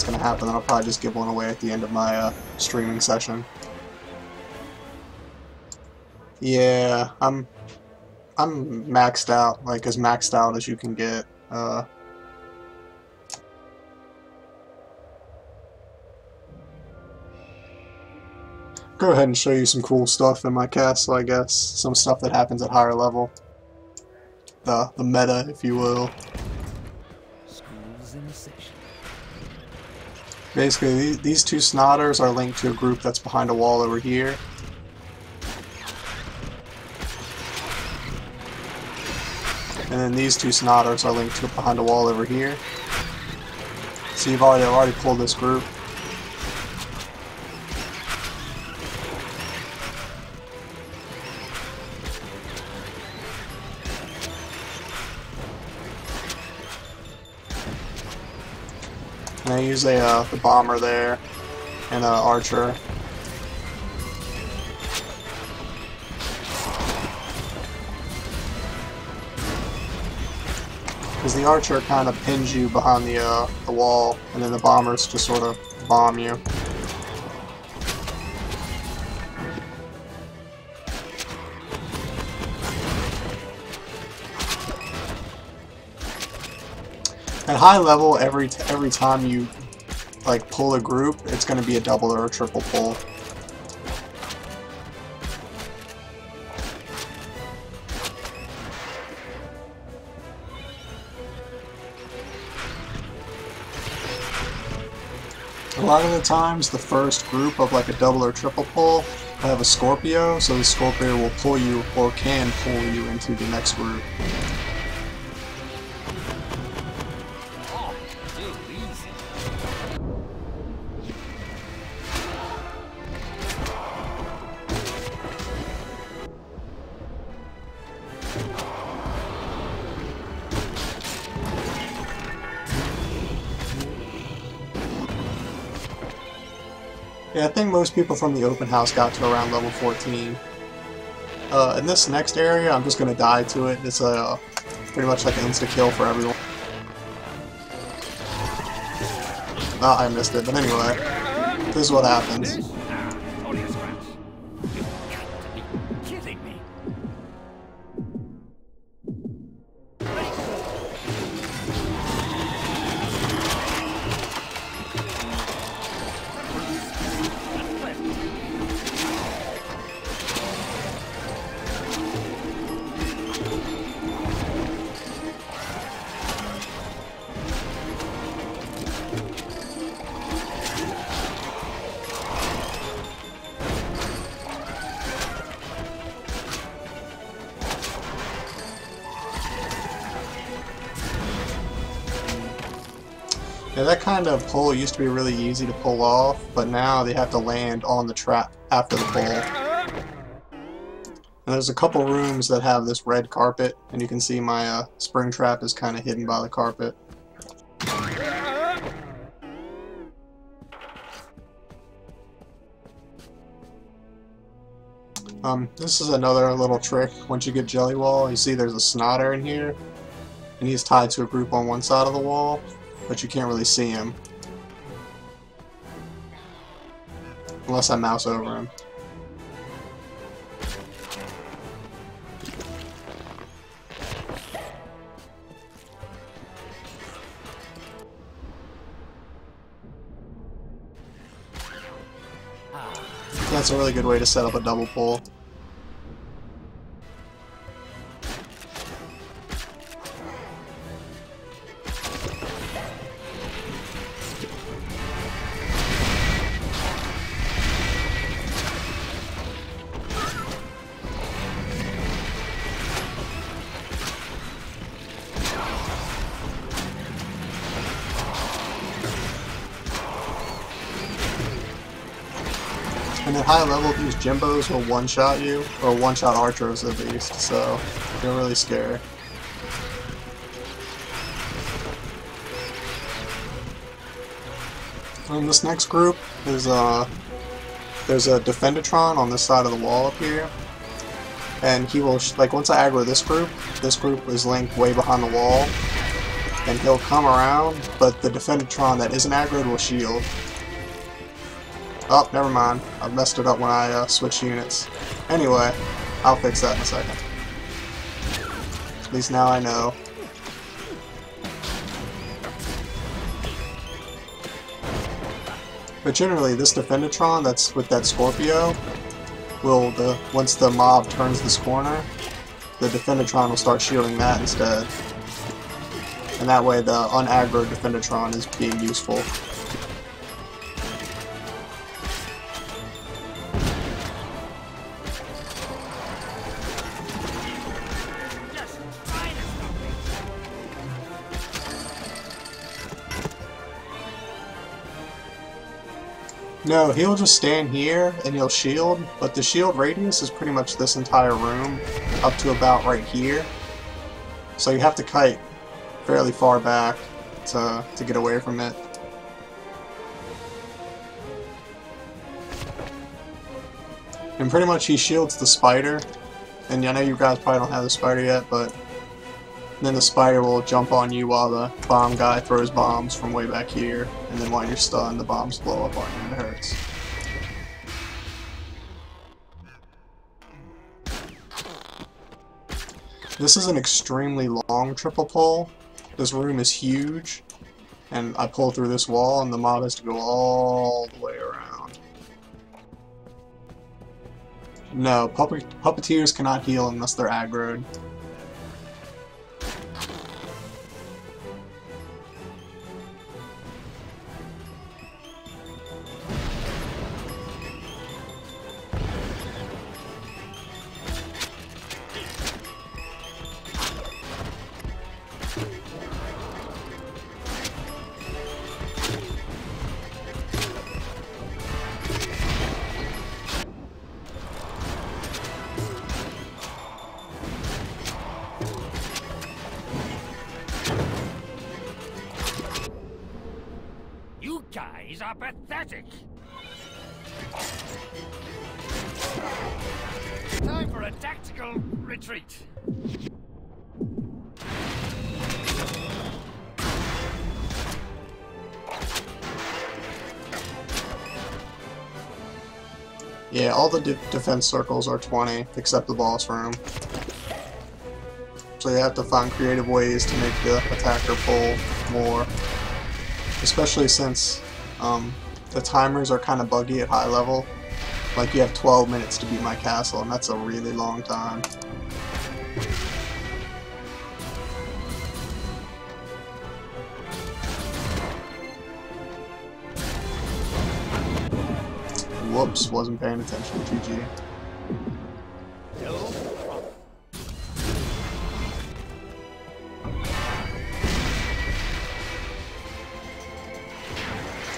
that's going to happen, then I'll probably just give one away at the end of my streaming session. Yeah, I'm maxed out, like as maxed out as you can get. Go ahead and show you some cool stuff in my castle, I guess. Some stuff that happens at higher level. The meta, if you will. School's in session. Basically, these two snotters are linked to a group that's behind a wall over here. And then these two snotters are linked to behind a wall over here. So I've already pulled this group. And I use the bomber there and an archer. Because the archer kind of pins you behind the wall, and then the bombers just sort of bomb you. At high level, every time you like pull a group, it's going to be a double or a triple pull. A lot of the times, the first group of like a double or triple pull will have a Scorpio, so the Scorpio will pull you or can pull you into the next group. Yeah, I think most people from the open house got to around level 14. In this next area, I'm just going to die to it. It's pretty much like an insta-kill for everyone. Ah, I missed it, but anyway, this is what happens. Yeah, that kind of pull used to be really easy to pull off, but now they have to land on the trap after the pull. And there's a couple rooms that have this red carpet, and you can see my spring trap is kind of hidden by the carpet. This is another little trick. Once you get Jelly Wall, you see there's a snotter in here, and he's tied to a group on one side of the wall, but you can't really see him unless I mouse over him. That's a really good way to set up a double pull. And at high level, these Jimbos will one-shot you, or one-shot archers at least, so they're really scary. And this next group is there's a Defendatron on this side of the wall up here, and he will like once I aggro this group is linked way behind the wall, and he'll come around, but the Defendatron that isn't aggroed will shield. Oh, never mind. I messed it up when I switched units. Anyway, I'll fix that in a second. At least now I know. But generally, this Defendatron that's with that Scorpio will, once the mob turns this corner, the Defendatron will start shielding that instead. And that way the unaggroed Defendatron is being useful. No, he'll just stand here and he'll shield, but the shield radius is pretty much this entire room up to about right here. So you have to kite fairly far back to get away from it. And pretty much he shields the spider, and I know you guys probably don't have the spider yet, but then the spider will jump on you while the bomb guy throws bombs from way back here, and then while you're stunned, the bombs blow up on you and it hurts. This is an extremely long triple pull. This room is huge, and I pull through this wall, and the mob has to go all the way around. No, puppeteers cannot heal unless they're aggroed. You guys are pathetic. Time for a tactical retreat. Yeah, all the defense circles are 20, except the boss room. So you have to find creative ways to make the attacker pull more. Especially since the timers are kind of buggy at high level. Like, you have 12 minutes to beat my castle, and that's a really long time. Whoops, wasn't paying attention. GG.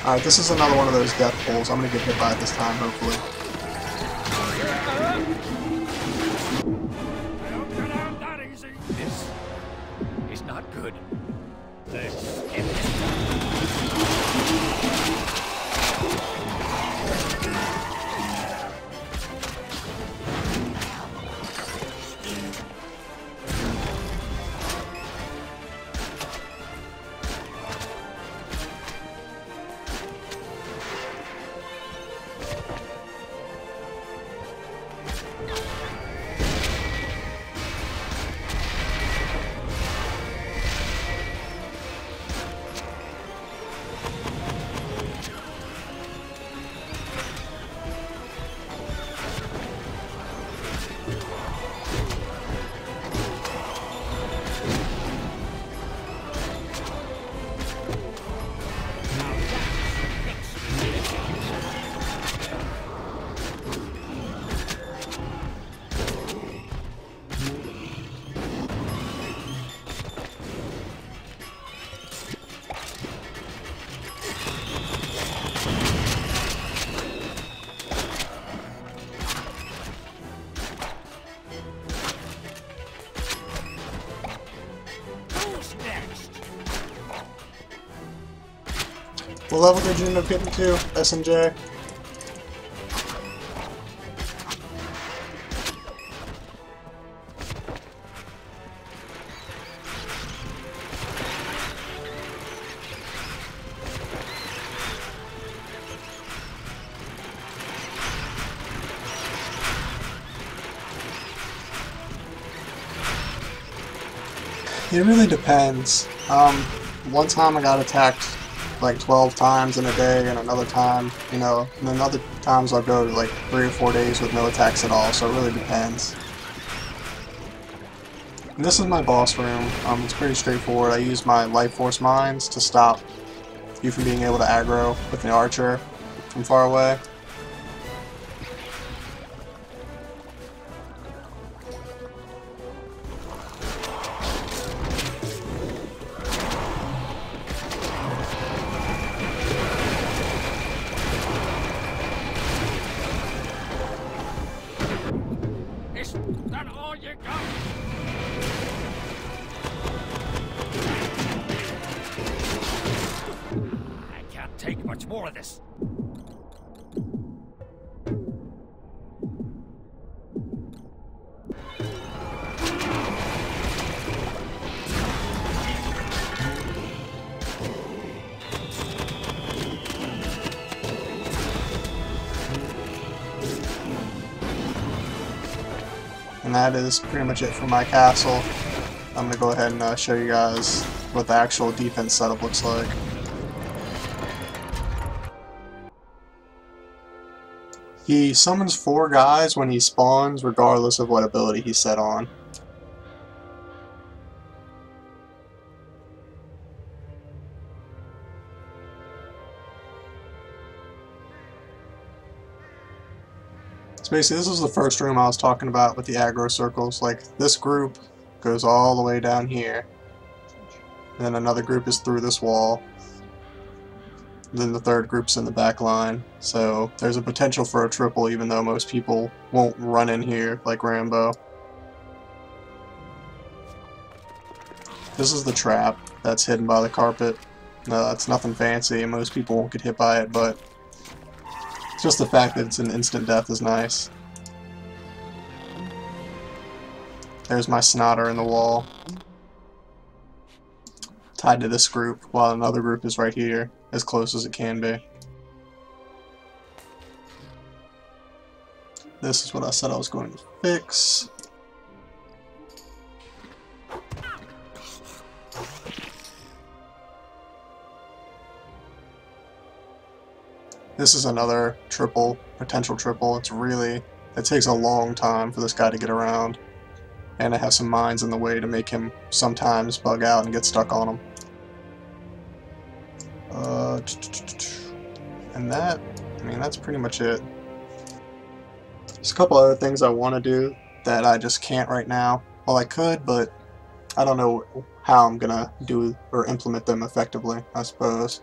Alright, this is another one of those death pulls. I'm gonna get hit by it this time, hopefully. I don't get out that easy. This is not good. Let's get it. What level did you end up getting to, SNJ? It really depends. One time I got attacked like 12 times in a day, and another time, you know, and then other times I'll go like 3 or 4 days with no attacks at all, so it really depends. And this is my boss room. It's pretty straightforward. I use my life force mines to stop you from being able to aggro with the archer from far away. Is that all you got? I can't take much more of this. And that is pretty much it for my castle. I'm going to go ahead and show you guys what the actual defense setup looks like. He summons 4 guys when he spawns, regardless of what ability he's set on. So basically, this is the first room I was talking about with the aggro circles. Like, this group goes all the way down here. And then another group is through this wall. Then the third group's in the back line. So there's a potential for a triple, even though most people won't run in here like Rambo. This is the trap that's hidden by the carpet. It's nothing fancy, and most people won't get hit by it, but just the fact that it's an instant death is nice. There's my snotter in the wall, tied to this group, while another group is right here, as close as it can be. This is what I said I was going to fix. This is another triple, potential triple. It takes a long time for this guy to get around. And I have some mines in the way to make him sometimes bug out and get stuck on him. And that, I mean, that's pretty much it. There's a couple other things I want to do that I just can't right now. Well, I could, but I don't know how I'm gonna do or implement them effectively, I suppose.